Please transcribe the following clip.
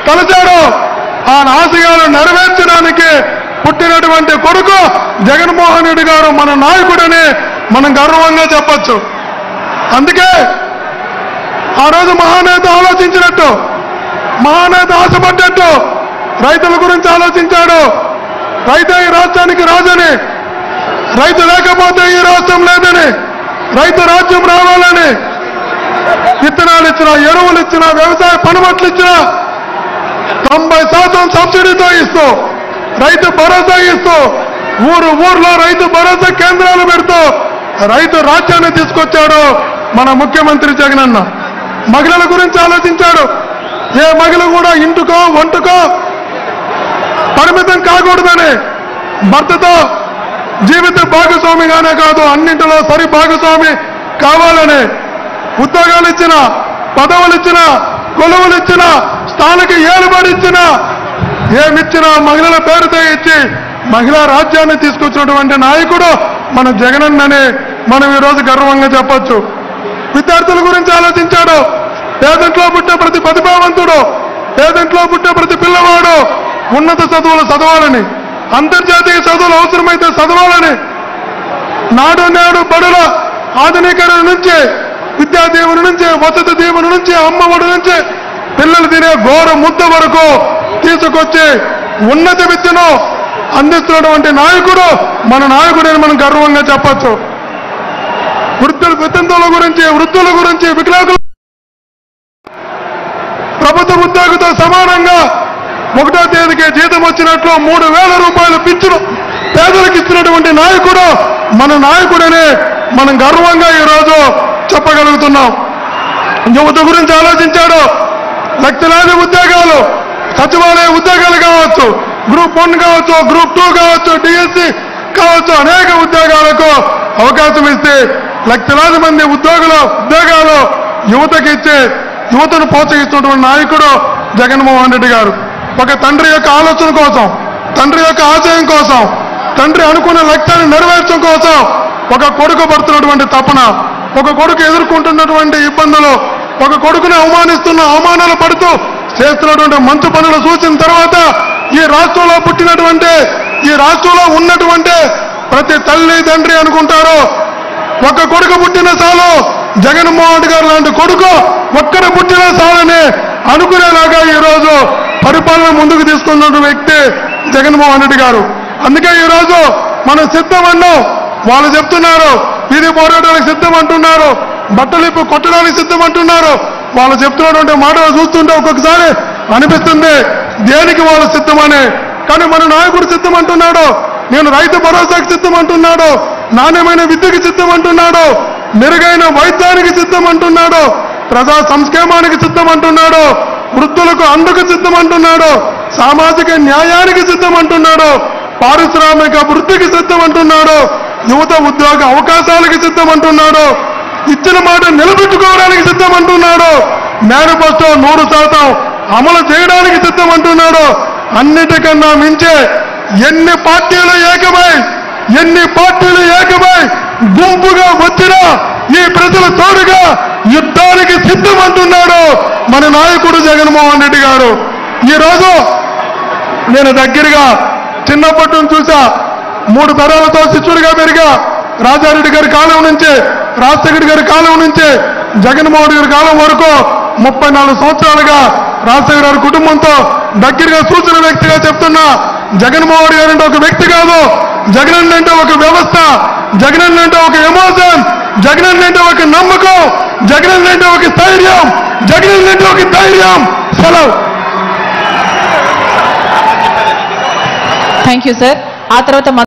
తలచాడో ఆ ఆశయాలు నెరవేర్చడానికి పుట్టినటువంటి కొడుకు జగన్మోహన్ రెడ్డి గారు మన నాయకుడని మనం గర్వంగా చెప్పొచ్చు. అందుకే ఆ రోజు మహానేత ఆలోచించినట్టు, మహానేత ఆశపడ్డట్టు రైతుల గురించి ఆలోచించాడు. రైతే ఈ రాష్ట్రానికి రాజని, రైతు లేకపోతే ఈ రాష్ట్రం లేదని, రైతు రాజ్యం రావాలని విత్తనాలు ఇచ్చినా, ఎరువులు ఇచ్చినా, వ్యవసాయ పనిముట్లు ఇచ్చినా 90% సబ్సిడీతో ఇస్తూ, రైతు భరోసా ఇస్తూ, ఊర్లో రైతు భరోసా కేంద్రాలు పెడుతూ రైతు రాజ్యాన్ని తీసుకొచ్చాడు మన ముఖ్యమంత్రి జగనన్న. మహిళల గురించి ఆలోచించాడు. ఏ మహిళ కూడా ఇంటికో వంటకో పరిమితం కాకూడదని, భర్తతో జీవిత భాగస్వామిగానే కాదు అన్నింటిలో సరి భాగస్వామి కావాలని ఉద్యోగాలు ఇచ్చిన, పదవులు ఇచ్చిన, కొలువులు ఇచ్చిన, స్థానిక ఏలుబడి ఇచ్చిన, ఏమిచ్చినా మహిళల పేరుతో ఇచ్చి మహిళా రాజ్యాన్ని తీసుకొచ్చినటువంటి నాయకుడు మన జగనన్నని మనం ఈరోజు గర్వంగా చెప్పొచ్చు. విద్యార్థుల గురించి ఆలోచించాడు. పేదంట్లో పుట్టే ప్రతి ప్రతిభావంతుడు, పేదంట్లో పుట్టే ప్రతి పిల్లవాడు ఉన్నత చదువులు చదవాలని, అంతర్జాతీయ చదువులు అవసరమైతే చదవాలని, నాడు నేడు బడుల ఆధునీకరణ నుంచి, విద్యా దీవెన నుంచి, వసతి దీవెన నుంచి, అమ్మఒడి నుంచి పిల్లలు తినే ఘోర ముద్ద వరకు తీసుకొచ్చి ఉన్నత విద్యను అందిస్తున్నటువంటి నాయకుడు మన నాయకుడని మనం గర్వంగా చెప్పొచ్చు. వితంతువుల గురించి, వృద్ధుల గురించి, వికలాంగుల ప్రభుత్వ ఉద్యోగితో సమానంగా 1వ తేదీకి జీతం వచ్చినట్లు 3,000 రూపాయలు పింఛను పేదలకు ఇచ్చినటువంటి నాయకుడు మన నాయకుడని మనం గర్వంగా ఈరోజు చెప్పగలుగుతున్నాం. యువత గురించి ఆలోచించాడు. లక్షలాది ఉద్యోగాలు, సచివాలయ ఉద్యోగాలు కావచ్చు, గ్రూప్ 1 కావచ్చు, గ్రూప్ 2 కావచ్చు, డిఎస్సి కావచ్చు, అనేక ఉద్యోగాలకు అవకాశం ఇస్తే లక్షలాది మంది ఉద్యోగాలు యువతకి ఇచ్చి యువతను ప్రోత్సహిస్తున్నటువంటి నాయకుడు జగన్మోహన్ రెడ్డి గారు. ఒక తండ్రి యొక్క ఆలోచన కోసం, తండ్రి యొక్క ఆశయం కోసం, తండ్రి అనుకున్న లక్ష్యాన్ని నెరవేర్చడం కోసం ఒక కొడుకు పడుతున్నటువంటి తపన, ఒక కొడుకు ఎదుర్కొంటున్నటువంటి ఇబ్బందులు, ఒక కొడుకుని అవమానాలు పడుతూ చేస్తున్నటువంటి మంచి పనులు చూసిన తర్వాత ఈ రాష్ట్రంలో పుట్టినటువంటి, ఈ రాష్ట్రంలో ఉన్నటువంటి ప్రతి తల్లి తండ్రి అనుకుంటారు ఒక కొడుకు పుట్టిన చాలు, జగన్మోహన్ రెడ్డి గారు లాంటి కొడుకు ఒక్కరు పుట్టిన చాలని అనుకునేలాగా ఈరోజు పరిపాలన ముందుకు తీసుకున్న వ్యక్తి జగన్మోహన్ రెడ్డి గారు. అందుకే ఈరోజు మనం సిద్ధమన్నాం. వాళ్ళు చెప్తున్నారు ఇది పోరాటానికి సిద్ధం అంటున్నారు, బట్టలిప్పు కొట్టడానికి సిద్ధం అంటున్నారు. వాళ్ళు చెప్తున్నటువంటి మాటలు చూస్తుంటే ఒక్కొక్కసారి అనిపిస్తుంది దేనికి వాళ్ళు సిద్ధమని. కానీ మన నాయకుడు సిద్ధం అంటున్నాడు, నేను రైతు భరోసాకి సిద్ధం అంటున్నాడు, నాణ్యమైన విద్యకి సిద్ధం అంటున్నాడు, మెరుగైన వైద్యానికి సిద్ధం అంటున్నాడు, ప్రజా సంక్షేమానికి సిద్ధం అంటున్నాడు, వృద్ధులకు అందుకు సిద్ధం అంటున్నాడు, సామాజిక న్యాయానికి సిద్ధం అంటున్నాడు, పారిశ్రామిక వృద్ధికి సిద్ధం అంటున్నాడు, యువత ఉద్యోగ అవకాశాలకి సిద్ధం అంటున్నాడు, ఇచ్చిన మాట నిలబెట్టుకోవడానికి సిద్ధం అంటున్నాడు, మేనిఫెస్టో 100% అమలు చేయడానికి సిద్ధం అంటున్నాడు. అన్నిటికన్నా మించే ఎన్ని పార్టీలు ఏకమై గుంపుగా వచ్చినా ఈ ప్రజలు తోడుగా యుద్ధానికి సిద్ధం అంటున్నాడు మన నాయకుడు జగన్మోహన్ రెడ్డి గారు. ఈరోజు నేను దగ్గరగా చిన్నప్పటి నుంచి చూసా, 3 తరాలతో శిష్యుడిగా పెరిగా. రాజారెడ్డి గారి కాలం నుంచి, రాజశేఖర గారి కాలం నుంచి జగన్మోహన్ రెడ్డి గారి కాలం వరకు 34 సంవత్సరాలుగా రాజశేఖర గారి కుటుంబంతో దగ్గరగా చూసిన వ్యక్తిగా చెప్తున్నా. జగన్మోహన్ రెడ్డి గారు అంటే ఒక వ్యక్తి కాదు, జగన్ అంటే ఒక వ్యవస్థ, జగన్ అంటే ఒక ఎమోషన్, జగన్ అంటే ఒక నమ్మకం, జగన్ అంటే ఒక స్థైర్యం, జగన్ అంటే ఒక ధైర్యం. సెలవు. Thank you sir. ఆ తర్వాత